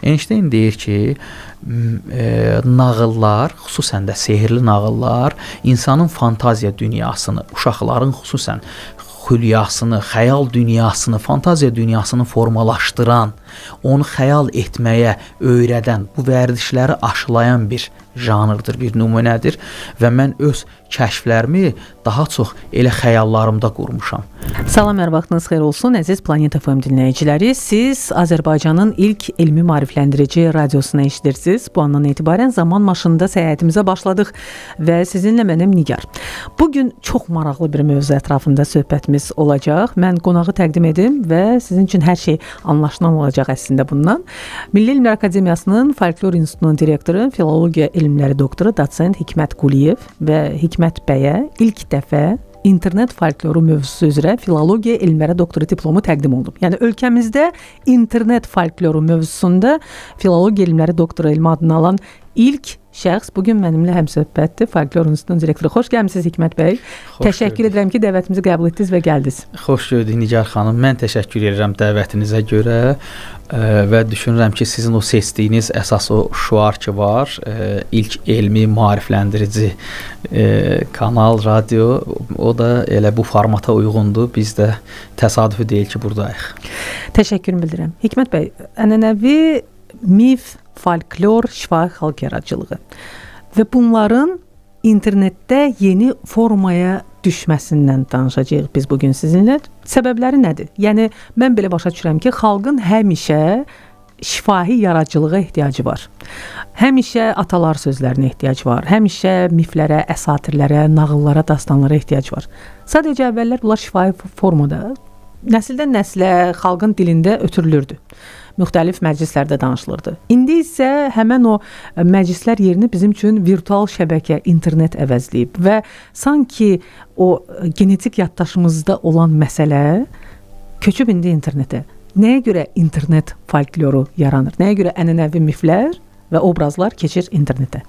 Einstein deyir ki, nağıllar, xüsusən də sehrli nağıllar insanın fantaziya dünyasını, uşaqların xüsusən xülyasını, xəyal dünyasını, fantaziya dünyasını formalaşdıran, onu xəyal etməyə öyrədən, bu vərdişləri aşılayan bir janrdır, bir nümunədir və mən öz kəşflərimi daha çox elə xəyallarımda qurmuşam. Salam, hər vaxtınız xeyir olsun, əziz Planet FM dinləyiciləri. Siz Azərbaycanın ilk elmi maarifləndirici radiosunu eşidirsiniz. Bu andan etibarən zaman maşınında səyahətimizə başladıq və sizinlə mənim Nigar. Bugün çox maraqlı bir mövzu ətrafında söhbətimiz olacaq. Mən qonağı təqdim edim və sizin üçün hər şey anlaşılan olacaq əslində bundan. Milli Elmlər Akademiyasının Folklor İnstitutunun direktoru, filologiya elmləri doktoru Doçent Hikmət Quliyev və Hikmət bəyə ilk dəfə internet folkloru mövzusu üzrə filologiya elmləri doktoru diplomu təqdim olunub. Yəni ölkəmizdə internet folkloru mövzusunda filologiya elmləri doktoru elmi adını alan ilk şəxs bugün mənimlə həmsöhbətdir. Folklor İnstitutunun direktoru. Xoş gəlmisiniz Hikmət bəy. Təşəkkür edirəm ki, dəvətimizi qəbul etdiniz və gəldiniz. Xoş gördük Nigar xanım. Mən təşəkkür edirəm dəvətinizə görə və düşünürəm ki, sizin o seçdiyiniz əsas o şüar ki var, ilk elmi maarifləndirici kanal, radio, o da elə bu formata uyğundur. Biz də təsadüfi deyil ki, buradayıq. Təşəkkür bildirirəm. Hikmət bəy, ənənəvi mif, folklor, şifahi xalq yaradıcılığı və bunların internetdə yeni formaya düşməsindən danışacağıq biz bugün sizinlə. Səbəbləri nədir? Yəni, mən belə başa düşürəm ki, xalqın həmişə şifahi yaradıcılığa ehtiyacı var. Həmişə atalar sözlərinə ehtiyac var. Həmişə miflərə, əsatirlərə, nağıllara, dastanlara ehtiyac var. Sadəcə əvvəllər bunlar şifahi formada nəsildən nəslə xalqın dilində ötürülürdü. Müxtəlif məclislərdə danışılırdı. İndi isə həmən o məclislər yerini bizim üçün virtual şəbəkə, internet əvəzləyib və sanki o genetik yaddaşımızda olan məsələ köçüb indi internetə. Nəyə görə internet folkloru yaranır? Nəyə görə ənənəvi miflər və obrazlar keçir internetə?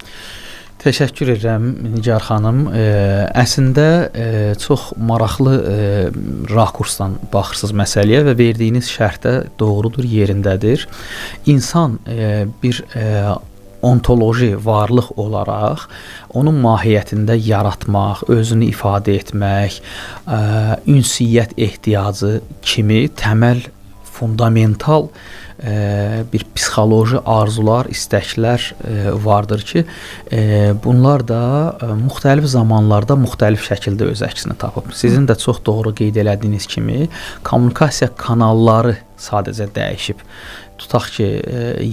Təşəkkür edirəm Nigar xanım. Əslində çox maraqlı rakursdan baxırsınız məsələyə və verdiyiniz şərh də doğrudur, yerindədir. İnsan bir ontoloji varlıq olaraq onun mahiyyətində yaratmaq, özünü ifadə etmək, ünsiyyət ehtiyacı kimi təməl, fundamental bir psixoloji arzular, istəklər vardır ki, bunlar da müxtəlif zamanlarda müxtəlif şəkildə öz əksini tapıb. Sizin də çox doğru qeyd elədiyiniz kimi, kommunikasiya kanalları sadəcə dəyişib. Tutaq ki,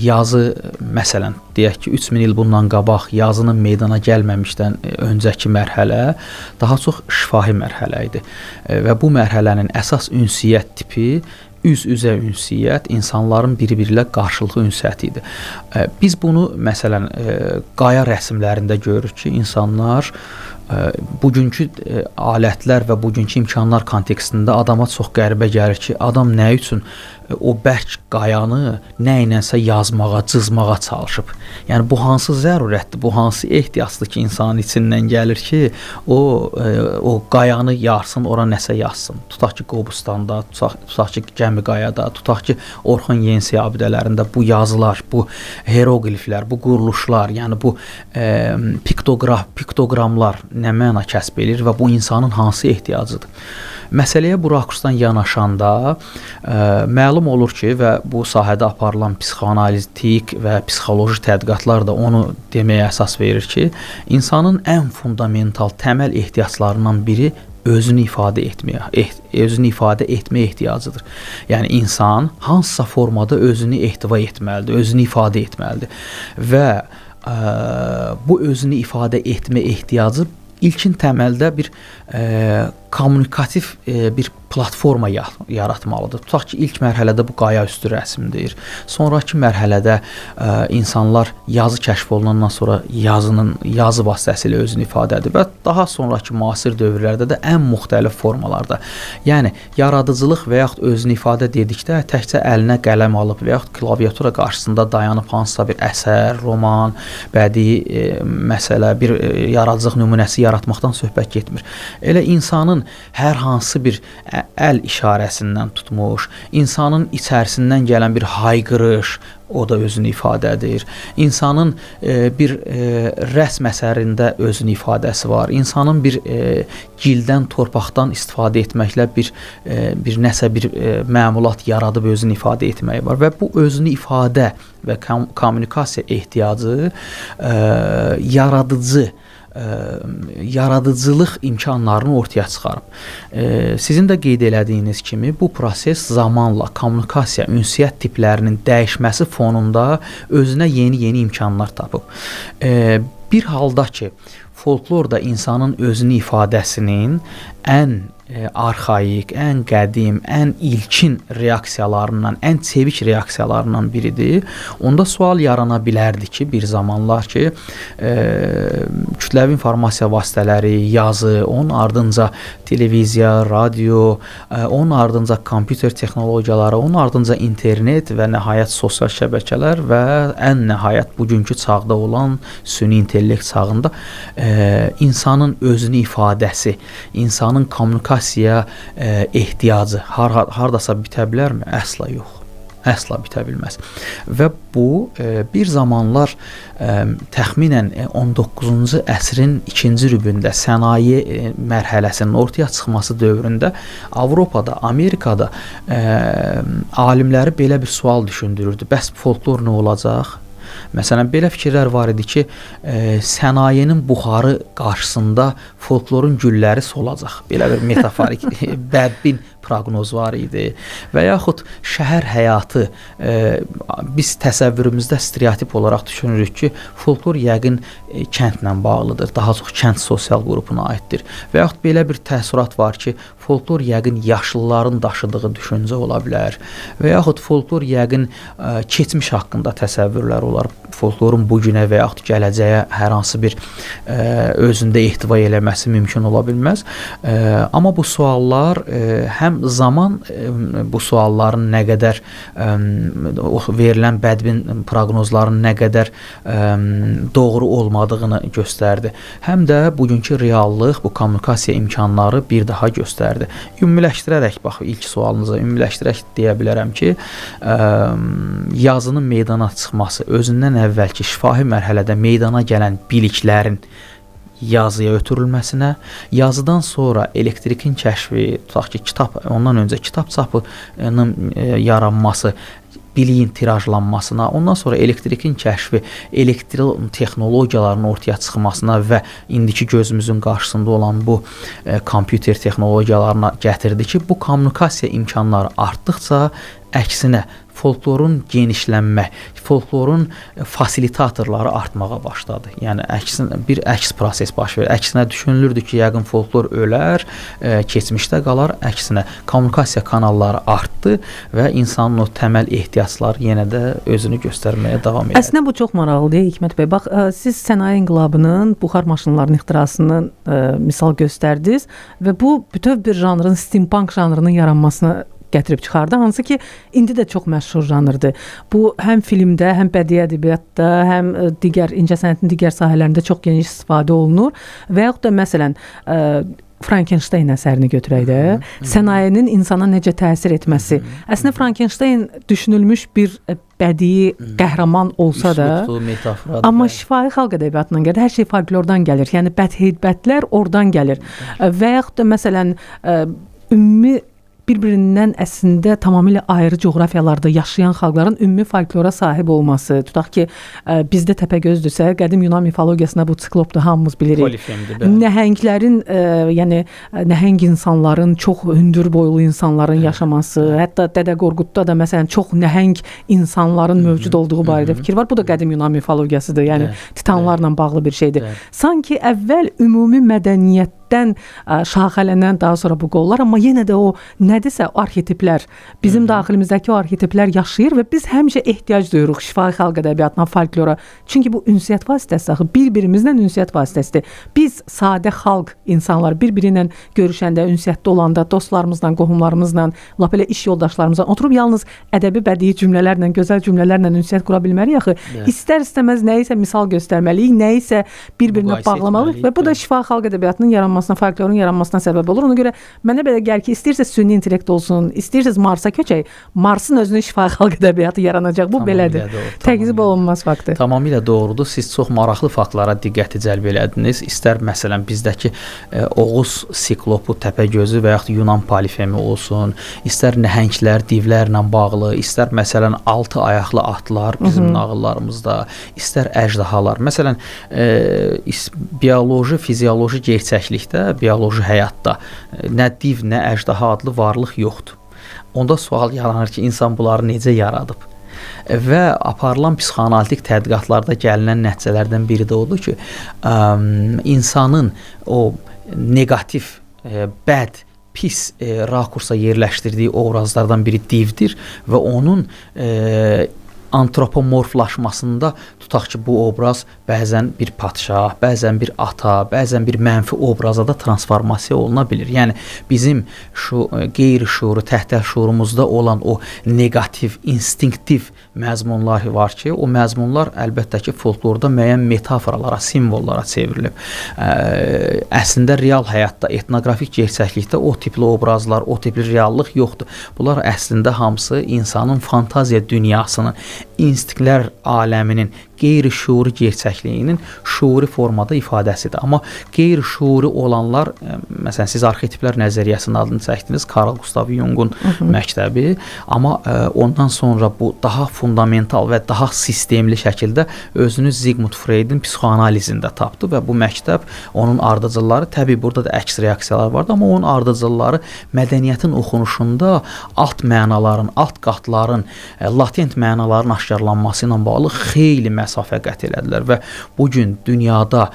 yazı, məsələn, deyək ki, 3000 il bundan qabaq yazının meydana gəlməmişdən öncəki mərhələ daha çox şifahi mərhələ idi. Və bu mərhələnin əsas ünsiyyət tipi üz-üzə ünsiyyət, insanların biri-biri ilə qarşılıqlı ünsiyyəti idi. Biz bunu, məsələn, qaya rəsmlərində görürük ki, insanlar bugünkü alətlər və bugünkü imkanlar kontekstində adama çox qəribə gəlir ki, adam nə üçün o bərk qayanı nə ilənsə yazmağa, cızmağa çalışıb. Yəni, bu hansı zərurətdir, bu hansı ehtiyacdır ki, insanın içindən gəlir ki, o qayanı yarsın, ora nəsə yazsın. Tutaq ki, Qobustanda, tutaq ki, Gəmi qayada, tutaq ki, Orxan Yensi abidələrində bu yazılar, bu hieroqliflər, bu quruluşlar, yəni bu piktoqramlar nə məna kəsb edir və bu insanın hansı ehtiyacıdır? Məsələyə bu rakursdan yanaşanda məlum olur ki, və bu sahədə aparılan psixoanalitik və psixoloji tədqiqatlar da onu deməyə əsas verir ki, insanın ən fundamental təməl ehtiyaclarından biri özünü ifadə etmə ehtiyacıdır. Yəni, insan hansısa formada özünü ehtiva etməlidir, özünü ifadə etməlidir. Və bu özünü ifadə etmə ehtiyacı ilkin təməldə bir kommunikativ bir platforma yaratmalıdır. Tutaq ki, ilk mərhələdə bu qaya üstü rəsmdir. Sonraki mərhələdə insanlar yazı kəşf olunandan sonra yazı vasitəsilə özünü ifadə edir və daha sonraki müasir dövrlərdə də ən müxtəlif formalarda. Yəni, yaradıcılıq və yaxud özünü ifadə dedikdə təkcə əlinə qələm alıb və yaxud klaviatura qarşısında dayanıb hansısa bir əsər, roman, bədii məsələ, bir yaradıcılıq nümunəsi yaratmaqdan söhbət getmir. Elə insanın insanın hər hansı bir əl işarəsindən tutmuş, insanın içərisindən gələn bir hayqırış, o da özünü ifadə edir. İnsanın bir rəsm əsərində özünü ifadəsi var. İnsanın bir gildən, torpaqdan istifadə etməklə bir nəsə bir məmulat yaradıb özünü ifadə etməyi var və bu özünü ifadə və kommunikasiya ehtiyacı yaradıcılıq imkanlarını ortaya çıxarıb. Sizin də qeyd elədiyiniz kimi bu proses zamanla kommunikasiya, ünsiyyət tiplərinin dəyişməsi fonunda özünə yeni imkanlar tapıb. Bir halda ki, folklorda insanın özünü ifadəsinin ən arxaik, ən qədim, ən ilkin reaksiyalarından, ən çevik reaksiyalarından biridir. Onda sual yarana bilərdi ki, bir zamanlar ki, kütləvi informasiya vasitələri, yazı, onun ardınca televiziya, radio, onun ardınca kompüter texnologiyaları, onun ardınca internet və nəhayət sosial şəbəkələr və ən nəhayət bugünkü çağda olan süni intellekt çağında insanın özünü ifadəsi, insanın kommunikasiya ehtiyacı hardasa bitə bilərmi? Əsla yox. Əsla bitə bilməz. Və bu bir zamanlar təxminən 19-cu əsrin ikinci rübündə sənaye mərhələsinin ortaya çıxması dövründə Avropada, Amerikada alimləri belə bir sual düşündürürdü. Bəs folklor nə olacaq? Məsələn, belə fikirlər var idi ki, sənayenin buxarı qarşısında folklorun gülləri solacaq. Belə bir metaforik, bədbin proqnoz var idi. Və yaxud şəhər həyatı, biz təsəvvürümüzdə stereotip olaraq düşünürük ki, folklor yəqin kəndlə bağlıdır, daha çox kənd sosial qrupuna aiddir. Və yaxud belə bir təəssürat var ki, folklor yəqin yaşlıların daşıdığı düşüncə ola bilər. Və yaxud folklor yəqin keçmiş haqqında təsəvvürlər olar. Folklorun bugünə və yaxud gələcəyə hər hansı bir özündə ehtiva eləməsi mümkün ola bilməz. Amma bu suallar həm zaman bu sualların nə qədər verilən bədbin proqnozların nə qədər doğru olmadığını göstərdi. Həm də bugünkü reallıq, bu kommunikasiya imkanları bir daha göstərdi. Ümumiləşdirərək, bax, ilk sualınıza ümumiləşdirərək deyə bilərəm ki, yazının meydana çıxması, özündən əvvəlki şifahi mərhələdə meydana gələn biliklərin yazıya ötürülməsinə, yazıdan sonra elektrikin kəşfi, tutaq ki, kitab, ondan öncə kitab çapının yaranması, biliyin tirajlanmasına, ondan sonra elektrikin kəşfi, elektrik texnologiyalarının ortaya çıxmasına və indiki gözümüzün qarşısında olan bu kompüter texnologiyalarına gətirdi ki, bu kommunikasiya imkanları artdıqca əksinə folklorun genişlənmə, folklorun fasilitatorları artmağa başladı. Yəni bir əks proses baş verir. Əksinə düşünülürdü ki, yəqin folklor ölər, keçmişdə qalar. Əksinə kommunikasiya kanalları artdı və insanın o təməl ehtiyacları yenə də özünü göstərməyə davam edir. Əslində bu çox maraqlıdır Hikmət bəy. Bax, siz sənaye inqilabının, buxar maşınlarının ixtirasını misal göstərdiniz və bu bütöv bir janrın, steampunk janrının yaranmasına gətirib çıxardı, hansı ki, indi də çox məşhur janrdır. Bu, həm filmdə, həm bədii ədəbiyyatda, həm digər incəsənətin digər sahələrində çox geniş istifadə olunur və yaxud da, məsələn, Frankenstein əsərini götürək də, sənayenin insana necə təsir etməsi. Əslində, Frankenstein düşünülmüş bir bədii qəhrəman olsa da, amma şifahi xalq ədəbiyyatından gəlir, hər şey folklordan gəlir, yəni bədheybətlər oradan gəlir və yaxud da, məsələn, ümumi bir-birindən əslində tamamilə ayrı coğrafiyalarda yaşayan xalqların ümumi folklora sahib olması. Tutaq ki, bizdə Təpəgözdürsə, qədim Yunan mifologiyasında bu siklopda hamımız bilirik. Polifemdir. Nəhənglərin, yəni nəhəng insanların, çox hündür boylu insanların yaşaması, hətta Dədə Qorqudda da məsələn çox nəhəng insanların mövcud olduğu barədə fikir var. Bu da qədim Yunan mifologiyasıdır. Yəni titanlarla bağlı bir şeydir. Sanki əvvəl ümumi mədəniyyət şaxələnən daha sonra bu qollar, amma yenə də o nədirsə arxetiplər, bizim daxilimizdəki o arxetiplər yaşayır və biz həmişə ehtiyac duyuruq şifahi xalq ədəbiyyatına, folklora. Çünki bu ünsiyyət vasitəsi, bir-birimizlə ünsiyyət vasitəsidir. Biz sadə xalq insanlar bir-biri ilə görüşəndə, ünsiyyətdə olanda, dostlarımızla, qohumlarımızla, lap elə iş yoldaşlarımızla oturub yalnız ədəbi bədii cümlələrlə, gözəl cümlələrlə ünsiyyət qura bilməliyik axı. İstər-istəməz nəyisə misal göstərməliyik, nəyisə bir-birinə bağlamalıyıq və bu da şifahi xalq ədəbiyyatının yaranması yaranmasına, folklorun yaranmasına səbəb olur. Ona görə mənə belə gəlir ki, istəyirsə süni intellekt olsun, istəyirsiniz Marsa köçək, Marsın özünün şifahi xalq ədəbiyyatı yaranacaq. Bu belədir. Təqzib olunmaz faktı. Tamamilə doğrudur. Siz çox maraqlı faktlara diqqəti cəlb elədiniz. İstər məsələn bizdəki Oğuz siklopu, Təpəgözü və yaxud Yunan polifemi olsun, istər nəhənglər, divlərlə bağlı, istər məsələn altı ayaqlı atlar bizim nağıllarımızda, istər əjdahalar. Məsələn, bioloji, fizioloji gerçəklikdə, bioloji həyatda nə div, nə əjdaha adlı varlıq yoxdur. Onda sual yaranır ki, insan bunları necə yaradıb? Və aparılan psixoanalitik tədqiqatlarda gəlinən nəticələrdən biri də odur ki, insanın o negativ, bəd, pis rakursa yerləşdirdiyi obrazlardan biri divdir və onun antropomorflaşmasında tutaq ki, bu obraz bəzən bir padşah, bəzən bir ata, bəzən bir mənfi obraza da transformasiya oluna bilir. Yəni bizim şu qeyri-şuuru, təhtər-şuurumuzda olan o negativ, instinktiv məzmunlar var ki, o məzmunlar əlbəttə ki, folklorda müəyyən metaforalara, simvollara çevrilib. Əslində real həyatda, etnoqrafik gerçəklikdə o tipli obrazlar, o tipli reallıq yoxdur. Bunlar əslində hamısı insanın fantaziya dünyasının, instinktlər aləminin, qeyri-şuuri gerçəkliyinin şuuri formada ifadəsidir. Amma qeyri-şuuri olanlar, məsələn, siz arxetiplər nəzəriyyəsinin adını çəkdiniz, Carl Gustav Jung'un məktəbi, amma ondan sonra bu daha fundamental və daha sistemli şəkildə özünü Sigmund Freud'un psixoanalizində tapdı və bu məktəb onun ardıcılları, təbii burada da əks reaksiyalar vardı, amma onun ardıcılları mədəniyyətin oxunuşunda alt mənaların, alt qatların, latent mənaların aşkarlanması ilə bağlı xeyli məsafə qət elədilər və bugün dünyada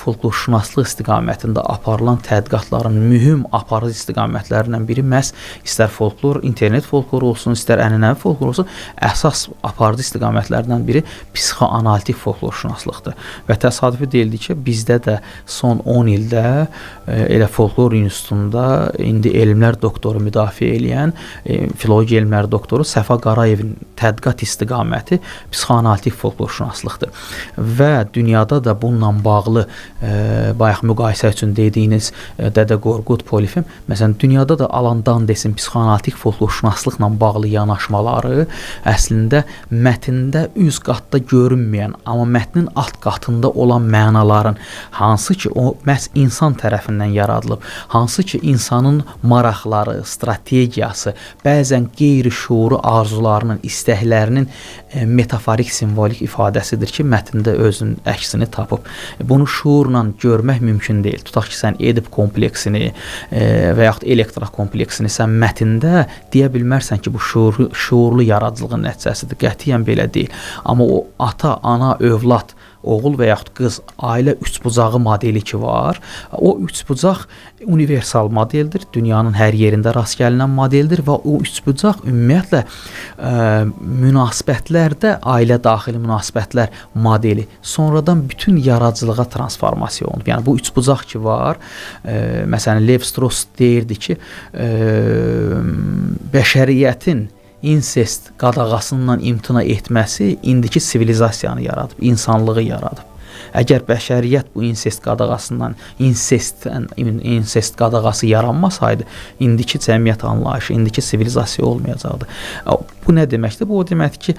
folklorşünaslıq istiqamətində aparılan tədqiqatların mühüm aparıcı istiqamətlərindən biri məhz istər folklor, internet folkloru olsun, istər ənənəvi folklor olsun, əsas aparıcı istiqamətlərdən biri psixoanalitik folklorşünaslıqdır. Və təsadüfi deyildi ki, bizdə də son 10 ildə elə folklor institutunda indi elmlər doktoru müdafiə eləyən filologiya elmləri doktoru Səfa Qarayevin tədqiqat istiqaməti psixoanalitik folklorşünaslıqdır. Və dünyada da bununla bağlı bayaq müqayisə üçün dediyiniz Dədə Qorqud, polifem, məsələn, dünyada da Alan Dandesin psixoanalitik folklorşünaslıqla bağlı yanaşmaları əslində mətndə üz qatda görünməyən, amma mətnin alt qatında olan mənaların hansı ki, o məhz insan tərəfindən yaradılıb, hansı ki, insanın maraqları, strategiyası, bəzən qeyri-şuuru arzularının, istəklərinin metaforik, simvolik ifadəsidir ki, mətndə özünün əksini tapıb. Bunu şuurla görmək mümkün deyil. Tutaq ki, sən Edip kompleksini və yaxud Elektra kompleksini sən mətndə deyə bilmərsən ki, bu şuurlu yaradıcılığın nəticəsidir. Qətiyyən belə deyil. Amma o ata, ana, övlad, oğul və yaxud qız, ailə üçbucağı modeli ki var, o üçbucaq universal modeldir, dünyanın hər yerində rast gəlinən modeldir və o üçbucaq ümumiyyətlə münasibətlərdə, ailə daxili münasibətlər modeli sonradan bütün yaradıcılığa transformasiya olunub. Yəni bu üçbucaq ki var, məsələn Lev Strauss deyirdi ki, bəşəriyyətin insest qadağasından imtina etməsi indiki sivilizasiyanı yaradıb, insanlığı yaradıb. Əgər bəşəriyyət bu insest qadağasından, insest qadağası yaranmasaydı, indiki cəmiyyət anlayışı, indiki sivilizasiya olmayacaqdı. Bu nə deməkdir? Bu o deməkdir ki,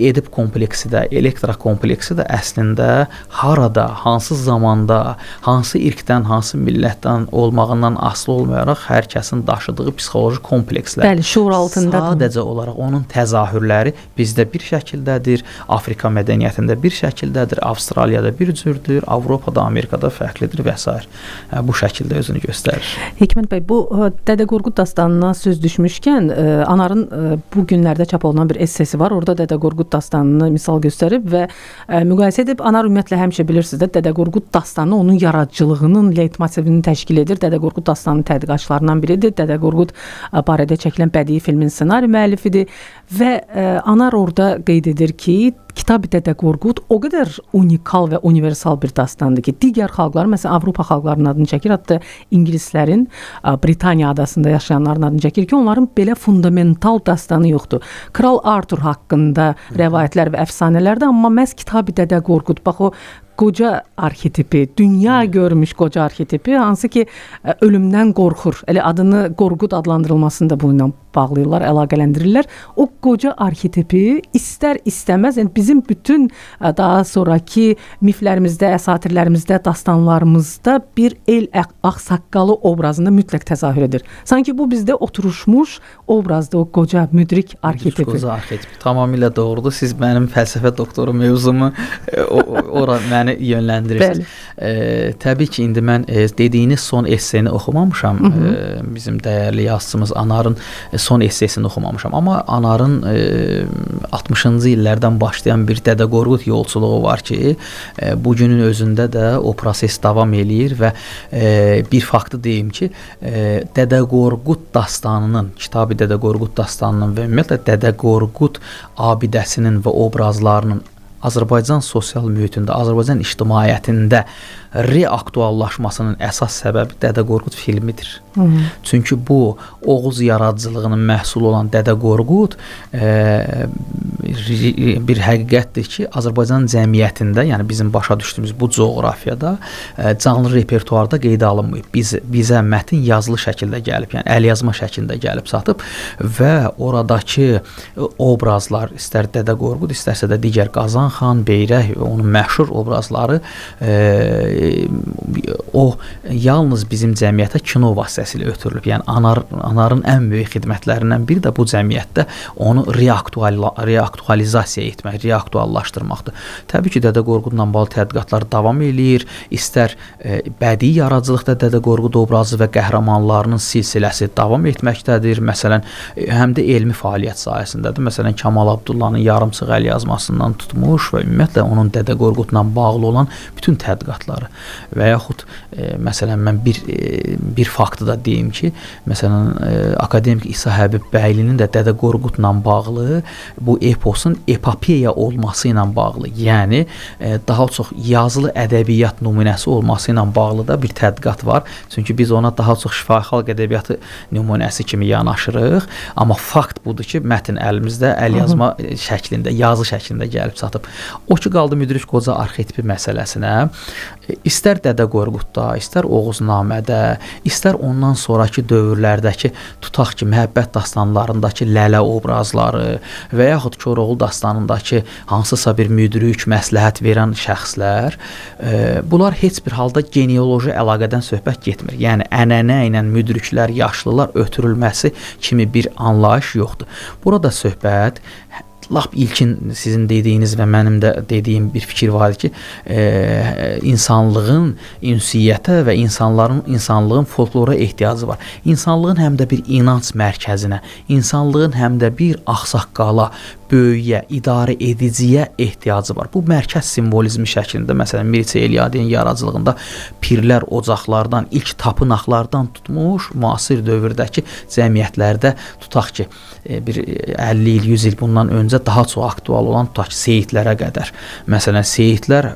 Edip kompleksi də, Elektra kompleksi də əslində harada, hansı zamanda, hansı irqdən, hansı millətdən olmağından asılı olmayaraq hər kəsin daşıdığı psixoloji komplekslər. Bəli, şuur altındadır. Sadəcə olaraq onun təzahürləri bizdə bir şəkildədir, Afrika mədəniyyətində bir şəkildədir, Avstraliyada bir cürdür, Avropada, Amerikada fərqlidir və s. Bu şəkildə özünü göstərir. Hikmət bəy, bu Dədə Qorqud dastanına söz düşmüşkən, Anarın bu günlərdə çap olunan bir essesi var. Orada Dədə Qorqud dastanını misal göstərib və müqayisə edib, Anar ümumiyyətlə həmişə bilirsiniz də, Dədə Qorqud dastanı onun yaradıcılığının leytmotivini təşkil edir. Dədə Qorqud dastanının tədqiqatçılarından biridir. Dədə Qorqud barədə çəkilən bədii filmin ssenari müəllifidir və Anar orada qeyd edir ki, Kitab-ı Dədə Qorqud o qədər unikal və universal bir dastandır ki, digər xalqlar, məsələn, Avropa xalqlarının adını çəkir, hətta İngilislərin, Britaniya adasında yaşayanların adını çəkir ki, onların belə fundamental dastanı yoxdur. Kral Artur haqqında rəvayətlər və əfsanələrdə, amma məhz Kitab-ı Dədə Qorqud, bax o qoca arxetipi, dünya görmüş qoca arxetipi, hansı ki ölümdən qorxur. Elə adını Qorqud adlandırılmasını da bununla bağlayırlar, əlaqələndirirlər. O qoca arxetipi istər-istəməz, yəni bizim bütün daha sonraki miflərimizdə, əsatirlərimizdə, dastanlarımızda bir el ağsaqqalı obrazında mütləq təzahür edir. Sanki bu bizdə oturuşmuş obrazda o qoca müdrik arxetipi. Qoca arxetipi tamamilə doğrudur. Siz mənim fəlsəfə doktoru mövzumu ora məni yönləndirirsiniz. Təbii ki, indi mən dediyiniz son esseni oxumamışam. Bizim dəyərli yazıçımız Anarın son essesini oxumamışam. Amma Anarın 60-cı illərdən başlayan bir Dədə Qorqud yolçuluğu var ki, bugünün özündə də o proses davam eləyir və bir faktı deyim ki, Dədə Qorqud dastanının, Kitab-ı Dədə Qorqud dastanının və ümumiyyətlə Dədə Qorqud abidəsinin və obrazlarının Azərbaycan sosial mühitində, Azərbaycan ictimaiyyətində reaktuallaşmasının əsas səbəbi Dədə Qorqud filmidir. Çünki bu Oğuz yaradıcılığının məhsulu olan Dədə Qorqud bir həqiqətdir ki, Azərbaycan cəmiyyətində, yəni bizim başa düşdüyümüz bu coğrafiyada canlı repertuarda qeydə alınmayıb. Bizə mətn yazılı şəkildə gəlib, yəni əlyazma şəklində gəlib çatıb və oradakı obrazlar, istər Dədə Qorqud, istərsə də digər Qazan xan, Beyrək və onun məşhur obrazları o yalnız bizim cəmiyyətə kino vasitəsilə ötürülüb. Yəni Anarın ən böyük xidmətlərindən biri də bu cəmiyyətdə onu reaktualizasiya etmək, reaktuallaşdırmaqdır. Təbii ki, Dədə Qorqudla bağlı tədqiqatlar davam eləyir. İstər bədii yaradıcılıqda Dədə Qorqud obrazı və qəhrəmanlarının silsiləsi davam etməkdədir. Məsələn, həm də elmi fəaliyyət sahəsindədir. Məsələn, Kamal Abdullahın yarımçıq əlyazmasından tutmuş və ümumiyyətlə onun Dədə Qorqudla bağlı olan bütün tədqiqatları və yaxud məsələn mən bir faktı da deyim ki, məsələn akademik İsa Həbib bəylinin də Dədə Qorqudla bağlı bu eposun epopeya olması ilə bağlı, yəni daha çox yazılı ədəbiyyat nümunəsi olması ilə bağlı da bir tədqiqat var. Çünki biz ona daha çox şifahi xalq ədəbiyyatı nümunəsi kimi yanaşırıq, amma fakt budur ki, mətn əlimizdə əlyazma şəklində, yazı şəklində gəlib çatıb. O ki qaldı müdrik qoca arxetipi məsələsinə. İstər Dədə Qorqudda, istər Oğuznamədə, istər ondan sonraki dövrlərdəki tutaq ki, məhəbbət dastanlarındakı lələ obrazları və yaxud Koroğlu dastanındakı hansısa bir müdrik məsləhət verən şəxslər, bunlar heç bir halda genealoji əlaqədən söhbət getmir. Yəni ənənə ilə müdriklər, yaşlılar ötürülməsi kimi bir anlayış yoxdur. Burada söhbət lap ilkin sizin dediyiniz və mənim də dediyim bir fikir var ki, insanlığın ünsiyyətə və insanlığın folklora ehtiyacı var. İnsanlığın həm də bir inanc mərkəzinə, insanlığın həm də bir ağsaqqala, böyüyə, idarə ediciyə ehtiyacı var. Bu mərkəz simvolizmi şəklində, məsələn, Mircə Eliadinin yaradıcılığında pirlər ocaqlardan, ilk tapınaqlardan tutmuş, müasir dövrdəki cəmiyyətlərdə tutaq ki, bir 50 il, 100 il bundan öncə daha çox aktual olan tutaq ki, seyidlərə qədər. Məsələn, seyidlər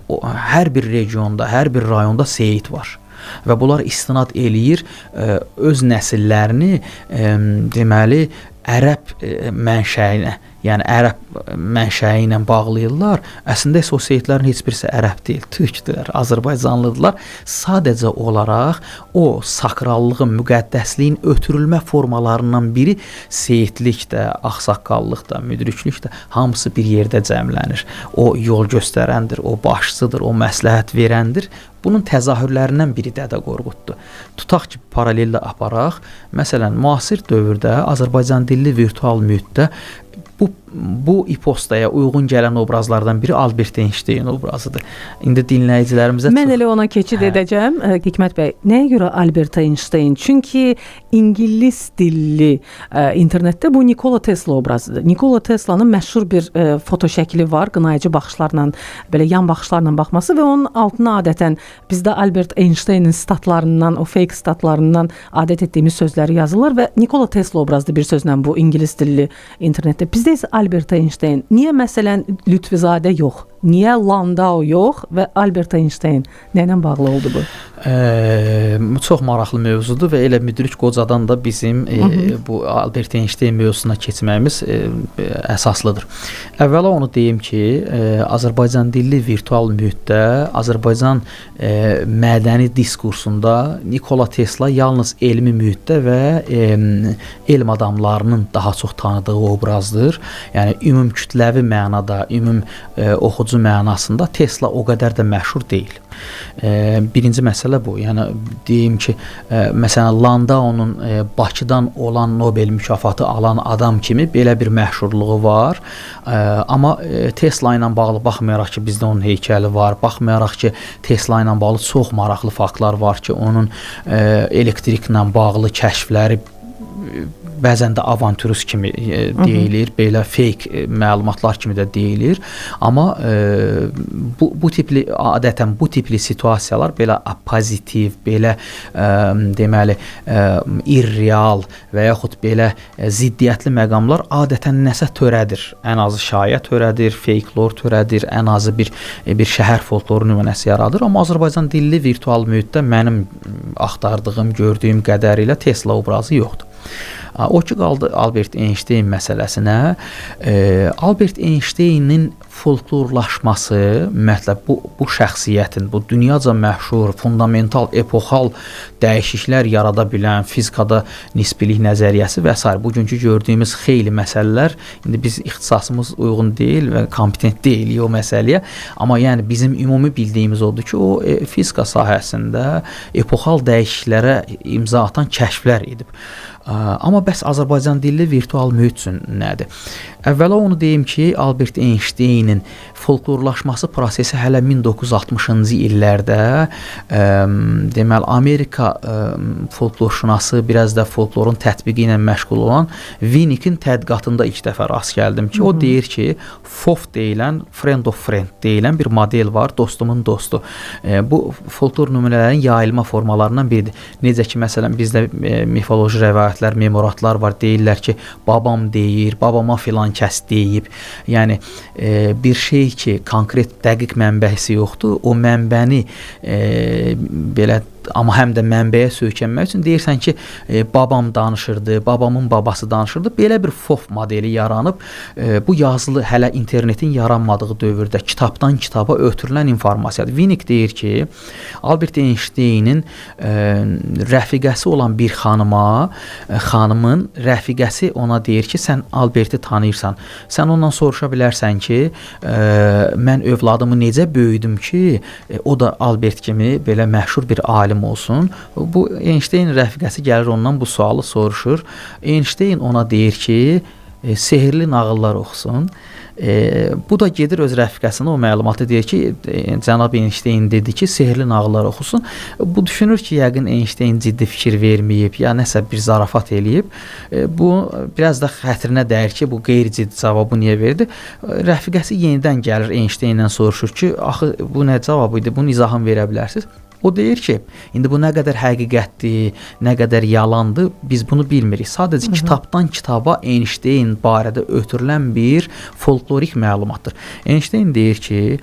hər bir regionda, hər bir rayonda seyid var. Və bunlar istinad eləyir öz nəsillərini deməli ərəb mənşəyinə, yəni ərəb mənşəyi ilə bağlayırlar. Əslində isə o seyidlərin heç birisi ərəb deyil, türkdülər, Azərbaycanlıdırlar. Sadəcə olaraq o sakrallığın, müqəddəsliyin ötürülmə formalarından biri seyidlik də, ağsaqqallıq da, müdriklük də hamısı bir yerdə cəmlənir. O yol göstərəndir, o başçıdır, o məsləhət verəndir. Bunun təzahürlərindən biri Dədə Qorquddur. Tutaq ki, paralellə aparaq. Məsələn, müasir dövrdə Azərbaycan dilli virtual mühitdə bu ipostaya uyğun gələn obrazlardan biri Albert Einstein obrazıdır. İndi dinləyicilərimizə mən elə ona keçid edəcəm. Hikmət bəy, nəyə görə Albert Einstein? Çünki ingilis dilli internetdə bu Nikola Tesla obrazıdır. Nikola Tesla'nın məşhur bir foto şəkli var, qınayıcı baxışlarla, belə yan baxışlarla baxması və onun altına adətən bizdə Albert Einsteinin statlarından, o fake statlarından adət etdiyimiz sözləri yazırlar və Nikola Tesla obrazıdır bir sözlə bu ingilis dilli internetdə. Bizdə isə Albert Einstein. Niyə məsələn Lütfüzadə yox? niyə Landau yox və Albert Einstein? Nə ilə bağlı oldu bu? Çox maraqlı mövzudur və elə müdrik qocadan da bizim bu Albert Einstein mövzusuna keçməyimiz əsaslıdır. Əvvəla onu deyim ki, Azərbaycan dilli virtual mühitdə, Azərbaycan mədəni diskursunda Nikola Tesla yalnız elmi mühitdə və elm adamlarının daha çox tanıdığı obrazdır. Yəni ümumkütləvi mənada, oxucu mənasında Tesla o qədər də məşhur deyil. Birinci məsələ bu. Yəni deyim ki, məsələn Landaunun Bakıdan olan Nobel mükafatı alan adam kimi belə bir məşhurluğu var. Amma Tesla ilə bağlı baxmayaraq ki, bizdə onun heykəli var, baxmayaraq ki, Tesla ilə bağlı çox maraqlı faktlar var ki, onun elektriklə bağlı kəşfləri bəzən də avantürist kimi deyilir, belə fake məlumatlar kimi də deyilir. Amma bu tipli situasiyalar belə pozitiv, belə deməli irreal və yaxud belə ziddiyyətli məqamlar adətən nəsə törədir. Ən azı şayə törədir, folklor törədir, ən azı bir şəhər folkloru nümunəsi yaradır. Amma Azərbaycan dilli virtual mühitdə mənim axtardığım, gördüyüm qədərilə Tesla obrazı yoxdur. O ki qaldı Albert Einstein məsələsinə. Albert Einsteinin folklorlaşması, ümumiyyətlə bu şəxsiyyətin, bu dünyaca məşhur, fundamental, epoxal dəyişikliklər yarada bilən fizikada nisbilik nəzəriyyəsi və s. bugünkü gördüyümüz xeyli məsələlər, indi biz ixtisasımız uyğun deyil və kompetent deyilik o məsələyə, amma yəni bizim ümumi bildiyimiz odur ki, o fizika sahəsində epoxal dəyişikliklərə imza atan kəşflər edib. Amma bəs Azərbaycan dilli virtual mühit üçün nədir? Əvvəla onu deyim ki, Albert Einsteinin folklorlaşması prosesi hələ 1960-cı illərdə deməli Amerika folklorşünası, biraz da folklorun tətbiqi ilə məşğul olan Winnickin tədqiqatında ilk dəfə rast gəldim ki, o deyir ki, FOF deyilən, friend of friend deyilən bir model var, dostumun dostu. Bu folklor nümunələrin yayılma formalarından biridir. Necə ki, məsələn, bizdə mifoloji rəvayətlər, memoratlar var, deyirlər ki, babam deyir, babama filan kəs deyib. Yəni bir şey ki, konkret dəqiq mənbəsi yoxdur, o mənbəni belə amma həm də mənbəyə söykənmək üçün deyirsən ki, babam danışırdı, babamın babası danışırdı. Belə bir FOF modeli yaranıb. Bu yazılı hələ internetin yaranmadığı dövrdə kitabdan kitaba ötürülən informasiyadır. Winnick deyir ki, Albert Einsteinin rəfiqəsi olan bir xanımın rəfiqəsi ona deyir ki, sən Alberti tanıyırsan. Sən ondan soruşa bilərsən ki, mən övladımı necə böyüdüm ki, o da Albert kimi belə məşhur bir alim olsun. Bu Einstein rəfiqəsi gəlir ondan bu sualı soruşur. Einstein ona deyir ki, sehirli nağıllar oxusun. Bu da gedir öz rəfiqəsinə o məlumatı deyir ki, cənab Einstein dedi ki, sehirli nağıllar oxusun. Bu düşünür ki, yəqin Einstein ciddi fikir verməyib, ya nəsə bir zarafat eləyib. Bu biraz da xətrinə dəyir ki, bu qeyri-ciddi cavabı niyə verdi? Rəfiqəsi yenidən gəlir Einsteinlə soruşur ki, axı bu nə cavabı idi? Bunun izahını verə bilərsiniz? O deyir ki, indi bu nə qədər həqiqətdir, nə qədər yalandır, biz bunu bilmirik. Sadəcə kitabdan kitaba Einstein barədə ötürülən bir folklorik məlumatdır. Einstein deyir ki,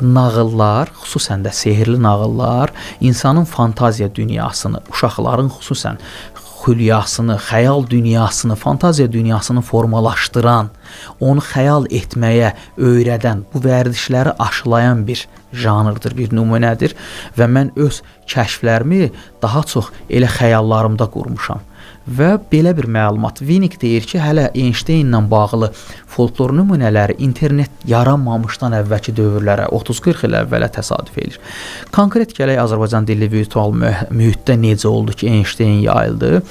nağıllar, xüsusən də sehirli nağıllar insanın fantaziya dünyasını, uşaqların xüsusən xülyasını, xəyal dünyasını, fantaziya dünyasını formalaşdıran, onu xəyal etməyə öyrədən, bu vərdişləri aşılayan bir janrdır, bir nümunədir və mən öz kəşflərimi daha çox elə xəyallarımda qurmuşam. Və belə bir məlumat. Winnick deyir ki, hələ Einsteinlə bağlı folklor nümunələri internet yaranmamışdan əvvəlki dövrlərə, 30-40 il əvvələ təsadüf edir. Konkret gələk Azərbaycan dilli virtual mühitdə necə oldu ki, Einstein yayıldı?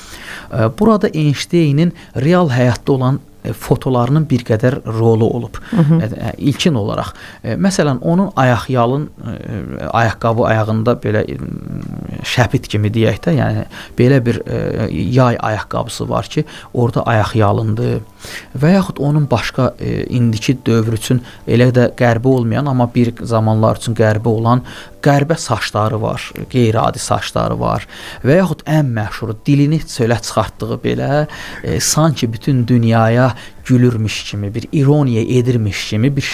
Burada Einsteinin real həyatda olan fotolarının bir qədər rolu olub. İlkin olaraq. Məsələn, onun ayaqqabı ayağında belə şəpit kimi deyək də, yəni belə bir yay ayaqqabısı var ki, orada ayaq yalındı. Və yaxud onun başqa indiki dövr üçün elə də qərbi olmayan, amma bir zamanlar üçün qərbi olan qərbə saçları var, qeyri-adi saçları var. Və yaxud ən məşhuru dilini çölə çıxartdığı belə sanki bütün dünyaya gülürmüş kimi, bir ironiya edirmiş kimi bir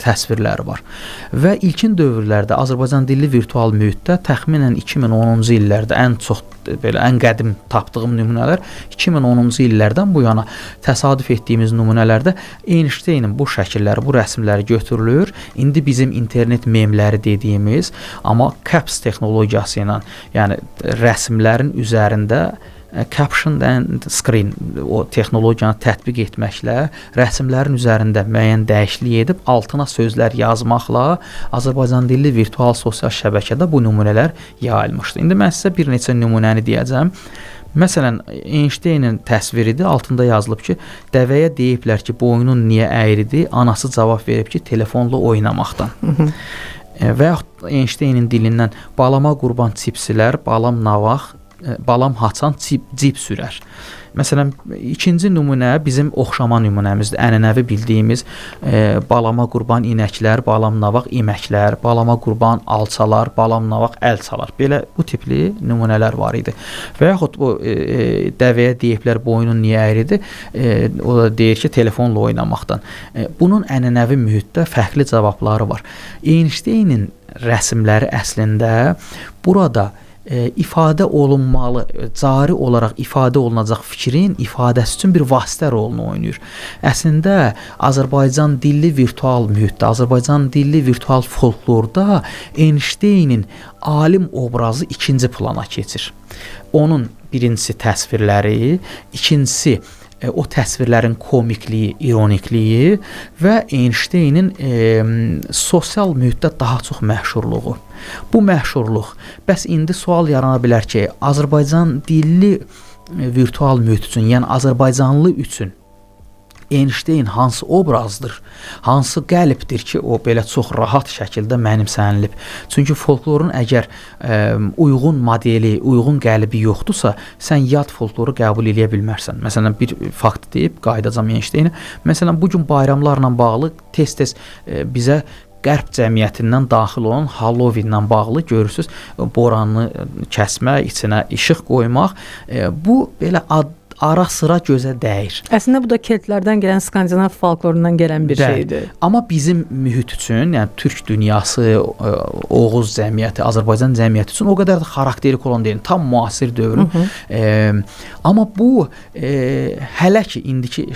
təsvirləri var. Və ilkin dövrlərdə Azərbaycan dilli virtual mühitdə təxminən 2010-cu illərdə ən çox belə ən qədim tapdığım nümunələr 2010-cu illərdən bu yana təsadüf etdiyimiz nümunələrdə Einsteynin bu şəkilləri, bu rəsmləri götürülür. İndi bizim internet memləri dediyimiz, amma CAPS texnologiyası ilə, yəni rəsmlərin üzərində caption and screen o texnologiyanı tətbiq etməklə rəsmlərin üzərində müəyyən dəyişiklik edib altına sözlər yazmaqla Azərbaycan dilli virtual sosial şəbəkədə bu nümunələr yayılmışdı. İndi mən sizə bir neçə nümunəni deyəcəm. Məsələn, Einsteynin təsviridir. Altında yazılıb ki, dəvəyə deyiblər ki, boynun niyə əyridir? Anası cavab verib ki, telefonla oynamaqdan. Və yaxud Einsteynin dilindən balama qurban çipsilər, balam navaq, balam haçan cip sürər. Məsələn, ikinci nümunə bizim oxşama nümunəmizdir. Ənənəvi bildiyimiz balama qurban inəklər, balam navaq iməklər, balama qurban alçalar, balam navaq əl çalar. Belə bu tipli nümunələr var idi. Və yaxud bu dəvəyə deyiblər boynun niyə əyridir? O da deyir ki, telefonla oynamaqdan. Bunun ənənəvi mühitdə fərqli cavabları var. Einsteynin rəsmləri əslində burada ifadə olunmalı, cari olaraq ifadə olunacaq fikrin ifadəsi üçün bir vasitə rolunu oynayır. Əslində Azərbaycan dilli virtual mühitdə, Azərbaycan dilli virtual folklorda Einsteynin alim obrazı ikinci plana keçir. Onun birincisi təsvirləri, ikincisi o təsvirlərin komikliyi, ironikliyi və Einsteynin sosial mühitdə daha çox məşhurluğu. Bu məşhurluq, bəs indi sual yarana bilər ki, Azərbaycan dilli virtual mühit üçün, yəni Azərbaycanlı üçün Einsteyn hansı obrazdır, hansı qəlibdir ki, o belə çox rahat şəkildə mənimsənilib. Çünki folklorun əgər uyğun modeli, uyğun qəlibi yoxdursa, sən yad folkloru qəbul edə bilmərsən. Məsələn, bir fakt deyib qayıdacam Einsteyni. Məsələn, bu gün bayramlarla bağlı tez-tez bizə Qərb cəmiyyətindən daxil olan Halloween-lə bağlı görürsüz, boranı kəsmək, içinə işıq qoymaq. Bu belə ara sıra gözə dəyir. Əslində bu da keltlərdən gələn, Skandinav folklorundan gələn bir şeydir. Amma bizim mühit üçün, yəni Türk dünyası, Oğuz cəmiyyəti, Azərbaycan cəmiyyəti üçün o qədər də xarakterik olan deyil, tam müasir dövrün. Amma bu hələ ki indiki